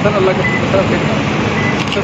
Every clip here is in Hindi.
सर अल्लाह का सर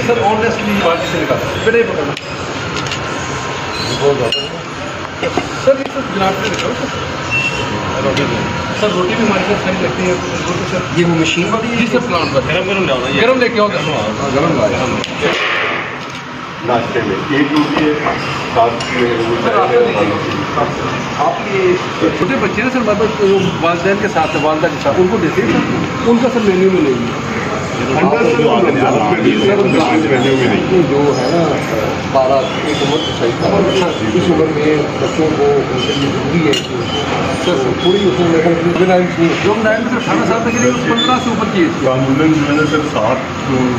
सर ऑनेस्टली पार्टी से निकाल बेटे सर ये सब जनाब पे निकालो सर रोटी भी हमारे साथ सही लगती है सर ये वो मशीन वाली जी सर प्लांट पर गरम लेके आओ गरम नाश्ते में एक रोटी है आप ये छोटे बच्चे हैं सर मतलब वालदैन के साथ वालदा के साथ उनको देते हैं सर उनका सर मेन्यू में नहीं है जो है ना 12 एक उम्र सही इस उम्र में बच्चों को उनके लिए जरूरी है सर पूरी उसमें जो 9 से 18 साल तक के लिए 15 से ऊपर की कानूनन जो है ना सर 7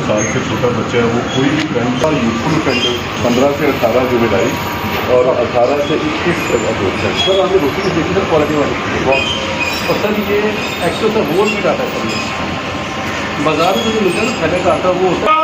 साल से छोटा बच्चा है वो कोई भी बैंक का यूजफुल ऑफेंडर 15 से 18 जुमेलाई और 18 से 21 तक होता है। सर आपने रोटी भी देखी सर क्वालिटी वाली बहुत और सर ये एक्चुअल सर रोल भी आता है सर बाजार में जो मिलता है ना पहले का आता है वो होता है